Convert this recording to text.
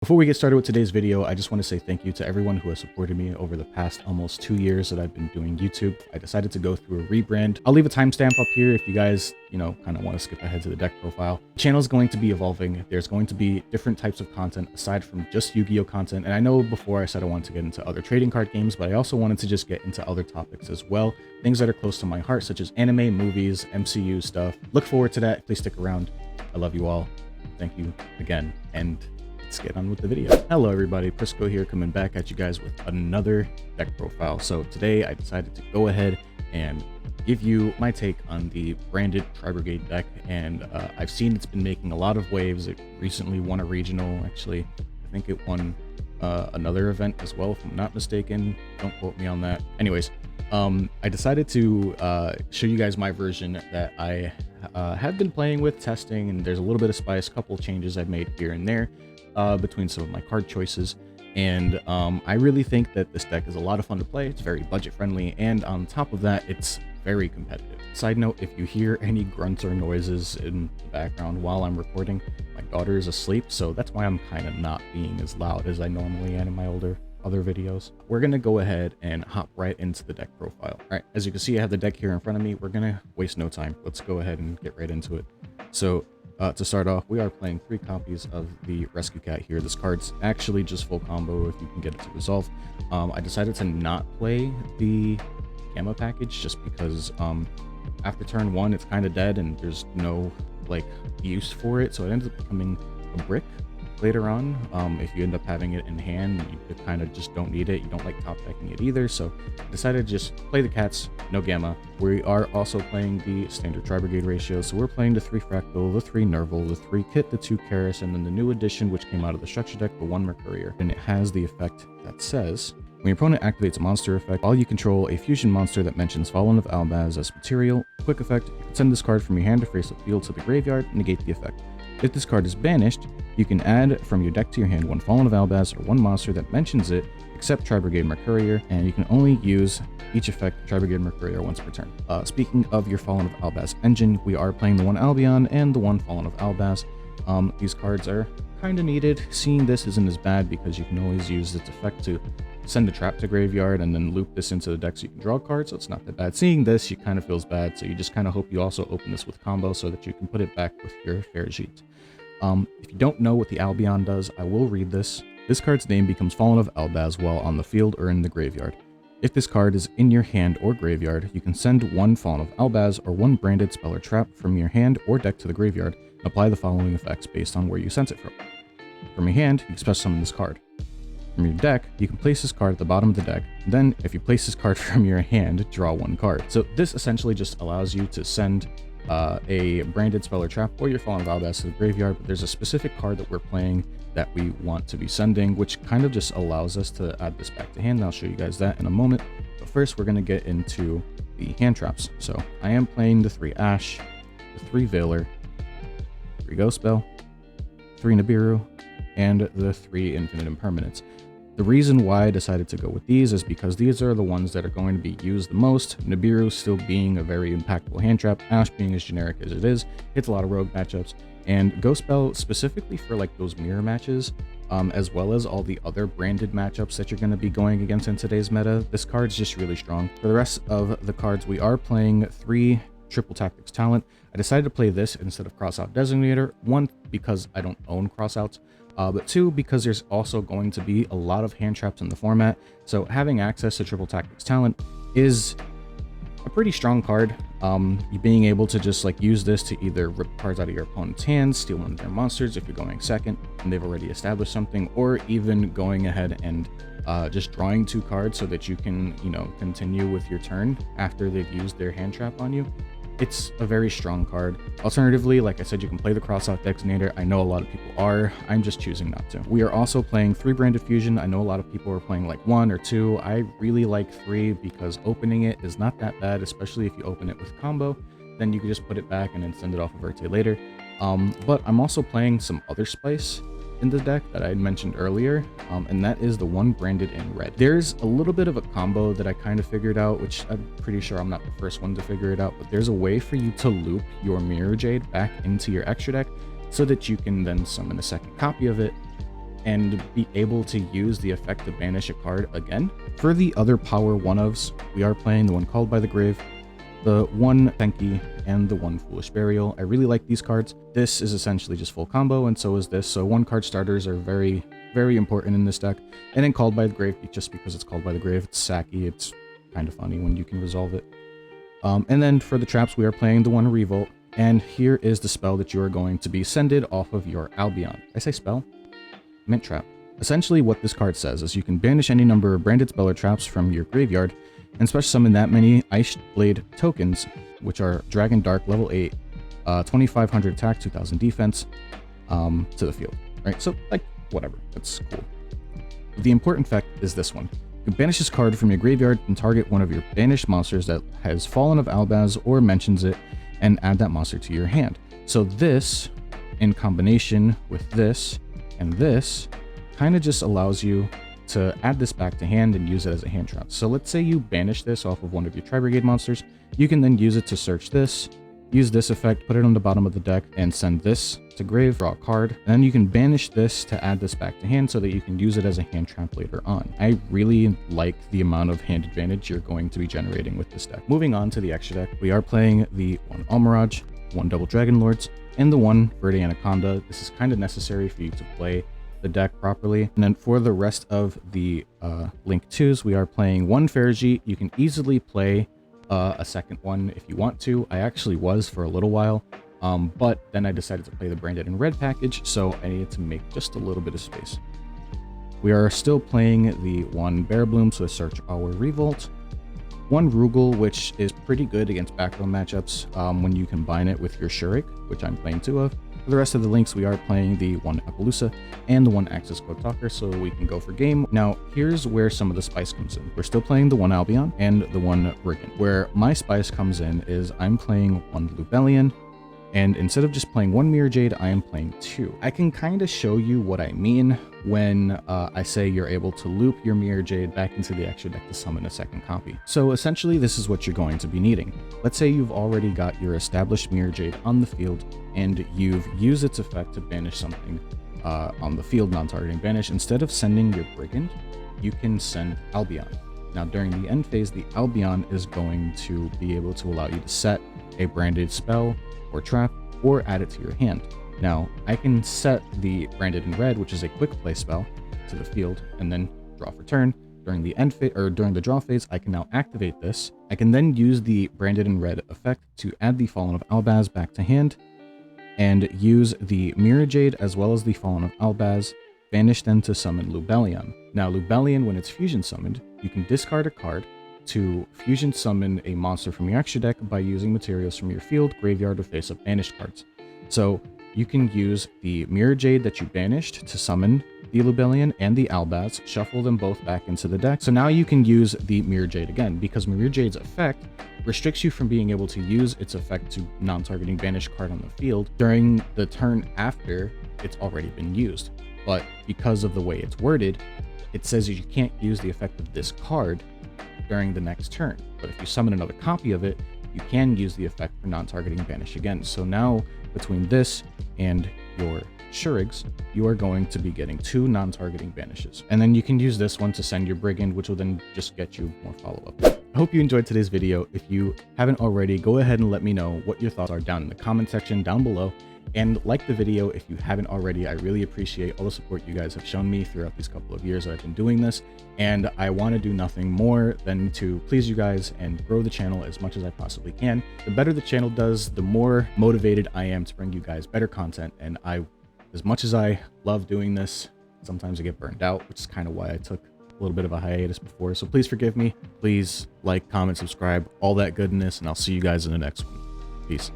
Before we get started with today's video, I just want to say thank you to everyone who has supported me over the past almost 2 years that I've been doing YouTube. I decided to go through a rebrand. I'll leave a timestamp up here if you guys, kind of want to skip ahead to the deck profile. The channel is going to be evolving. There's going to be different types of content aside from just Yu-Gi-Oh content. And I know before I said I wanted to get into other trading card games, but I also wanted to just get into other topics as well. Things that are close to my heart, such as anime, movies, MCU stuff. Look forward to that. Please stick around. I love you all. Thank you again. And let's get on with the video. Hello everybody, Prisco here, coming back at you guys with another deck profile. So today I decided to go ahead and give you my take on the branded Tri-Brigade deck, and I've seen it's been making a lot of waves. It recently won a regional. Actually, I think it won another event as well, if I'm not mistaken. Don't quote me on that. Anyways, I decided to show you guys my version that I have been playing with, testing, and there's a little bit of spice, a couple changes I've made here and there between some of my card choices. And I really think that this deck is a lot of fun to play. It's very budget friendly, and on top of that, it's very competitive. Side note, if you hear any grunts or noises in the background while I'm recording, my daughter is asleep, so that's why I'm kind of not being as loud as I normally am in my other videos. We're gonna go ahead and hop right into the deck profile. All right, as you can see, I have the deck here in front of me. We're gonna waste no time. Let's go ahead and get right into it. So to start off, we are playing 3 copies of the Rescue Cat here. This card's actually just full combo if you can get it to resolve. I decided to not play the Gamma package just because after turn 1 it's kind of dead and there's no use for it, so it ends up becoming a brick later on. If you end up having it in hand, you kind of just don't need it. You don't like top decking it either, so I decided to just play the cats, no Gamma. We are also playing the standard Tri-Brigade ratio, so we're playing the 3 Fractal, the 3 Nerval, the 3 Kit, the 2 Karis, and then the new addition which came out of the structure deck, the 1 Mercurier. And it has the effect that says, when your opponent activates a monster effect, while you control a fusion monster that mentions Fallen of Albaz as material, quick effect, you can send this card from your hand to face the field to the graveyard and negate the effect. If this card is banished, you can add from your deck to your hand 1 Fallen of Albaz or 1 monster that mentions it, except Tri-Brigade Mercurier, and you can only use each effect Tri-Brigade Mercurier once per turn. Speaking of your Fallen of Albaz engine, we are playing the 1 Albion and the 1 Fallen of Albaz. These cards are kind of needed. Seeing this isn't as bad because you can always use its effect to send a trap to graveyard and then loop this into the deck so you can draw cards, so it's not that bad. Seeing this, you kind of feels bad, so you just kind of hope you also open this with combo so that you can put it back with your Fairjeet. If you don't know what the Albion does, I will read this. This card's name becomes Fallen of Albaz while on the field or in the graveyard. If this card is in your hand or graveyard, you can send 1 Fallen of Albaz or 1 branded spell or trap from your hand or deck to the graveyard and apply the following effects based on where you sent it from. From your hand, you can special summon this card. From your deck, you can place this card at the bottom of the deck. Then, if you place this card from your hand, draw 1 card. So this essentially just allows you to send a branded spell or trap or your Fallen of Albaz to the graveyard, but there's a specific card that we're playing that we want to be sending, which kind of just allows us to add this back to hand, and I'll show you guys that in a moment. But first, we're going to get into the hand traps. So I am playing the 3 Ash, the 3 Veiler, 3 Ghost Spell, 3 Nibiru, and the 3 Infinite Impermanence. The reason why I decided to go with these is because these are the ones that are going to be used the most. Nibiru still being a very impactful hand trap, Ash being as generic as it is, hits a lot of rogue matchups, and Ghost Spell specifically for those mirror matches, as well as all the other branded matchups that you're going to be going against in today's meta. This card's just really strong. For the rest of the cards, we are playing 3 Triple Tactics Talent. I decided to play this instead of Crossout Designator, 1, because I don't own Crossouts, but 2, because there's also going to be a lot of hand traps in the format, so having access to Triple Tactics Talent is a pretty strong card. You being able to just use this to either rip cards out of your opponent's hands, steal one of their monsters if you're going second and they've already established something, or even going ahead and just drawing 2 cards so that you can, continue with your turn after they've used their hand trap on you. It's a very strong card. Alternatively, like I said, you can play the Crossout Designator. I know a lot of people are. I'm just choosing not to. We are also playing 3 Branded Fusion. I know a lot of people are playing 1 or 2. I really like 3 because opening it is not that bad, especially if you open it with combo. Then you can just put it back and then send it off of Verte later. But I'm also playing some other spice in the deck that I had mentioned earlier, and that is the 1 branded in red. There's a little bit of a combo that I kind of figured out, which I'm pretty sure I'm not the first one to figure it out, but there's a way for you to loop your Mirror Jade back into your extra deck so that you can then summon a second copy of it and be able to use the effect to banish a card again. For the other power 1-ofs, we are playing the one Called by the Grave, the one Tenki, and the one Foolish Burial. I really like these cards. This is essentially just full combo, and so is this. So 1-card starters are very, very important in this deck. And then Called by the Grave, just because it's Called by the Grave, it's sacky, it's kind of funny when you can resolve it. And then for the traps, we are playing the one Revolt, and here is the spell that you are going to be sended off of your Albion. I say spell? Mint Trap. Essentially what this card says is you can banish any number of branded spell or traps from your graveyard and special summon that many Ice Blade tokens, which are Dragon Dark level 8, 2500 attack, 2000 defense, to the field. Right? So, like, whatever. That's cool. The important fact is this one. You can banish this card from your graveyard and target one of your banished monsters that has Fallen of Albaz or mentions it and add that monster to your hand. So this, in combination with this and this, kind of just allows you to add this back to hand and use it as a hand trap. So let's say you banish this off of one of your Tri-Brigade monsters. You can then use it to search this, use this effect, put it on the bottom of the deck, and send this to grave, draw a card. And then you can banish this to add this back to hand so that you can use it as a hand trap later on. I really like the amount of hand advantage you're going to be generating with this deck. Moving on to the extra deck, we are playing the one Almirage, one Double Dragon Lords, and the one Verde Anaconda. This is kind of necessary for you to play the deck properly. And then for the rest of the Link 2s, we are playing one Fergie. You can easily play a second one if you want to. I actually was for a little while, but then I decided to play the branded in red package, so I needed to make just a little bit of space. We are still playing the one Bear Bloom to search our Revolt, one Rugal, which is pretty good against background matchups when you combine it with your Shurik, which I'm playing 2 of. For the rest of the links, we are playing the one Appaloosa and the one Axis Code Talker, so we can go for game. Now, here's where some of the spice comes in. We're still playing the one Albion and the one Brigand. Where my spice comes in is I'm playing one Lubellion, and instead of just playing one Mirror Jade, I am playing 2. I can kind of show you what I mean when I say you're able to loop your Mirror Jade back into the extra deck to summon a second copy. So essentially, this is what you're going to be needing. Let's say you've already got your established Mirror Jade on the field, and you've used its effect to banish something on the field, non-targeting banish. Instead of sending your Brigand, you can send Albion. Now, during the end phase, the Albion is going to be able to allow you to set a branded spell or trap, or add it to your hand. Now, I can set the branded in red, which is a quick play spell, to the field, and then draw for turn. During the end phase, or during the draw phase, I can now activate this. I can then use the branded in red effect to add the Fallen of Albaz back to hand, and use the Mirror Jade as well as the Fallen of Albaz, banish them to summon Lubellion. Now, Lubellion, when it's fusion summoned, you can discard a card to fusion summon a monster from your extra deck by using materials from your field, graveyard, or face-up banished cards. So you can use the Mirror Jade that you banished to summon the Lubellion and the Albaz, shuffle them both back into the deck. So now you can use the Mirror Jade again, because Mirror Jade's effect restricts you from being able to use its effect to non-targeting banished card on the field during the turn after it's already been used. But because of the way it's worded, it says you can't use the effect of this card during the next turn. But if you summon another copy of it, you can use the effect for non-targeting banish again. So now, between this and your Shurigs, you are going to be getting 2 non-targeting banishes. And then you can use this one to send your Brigand, which will then just get you more follow-up. I hope you enjoyed today's video. If you haven't already, go ahead and let me know what your thoughts are down in the comment section down below. And like the video if you haven't already. I really appreciate all the support you guys have shown me throughout these couple of years that I've been doing this. And I want to do nothing more than to please you guys and grow the channel as much as I possibly can. The better the channel does, the more motivated I am to bring you guys better content. And as much as I love doing this, sometimes I get burned out, which is kind of why I took a little bit of a hiatus before. So please forgive me. Please like, comment, subscribe, all that goodness, and I'll see you guys in the next one. Peace.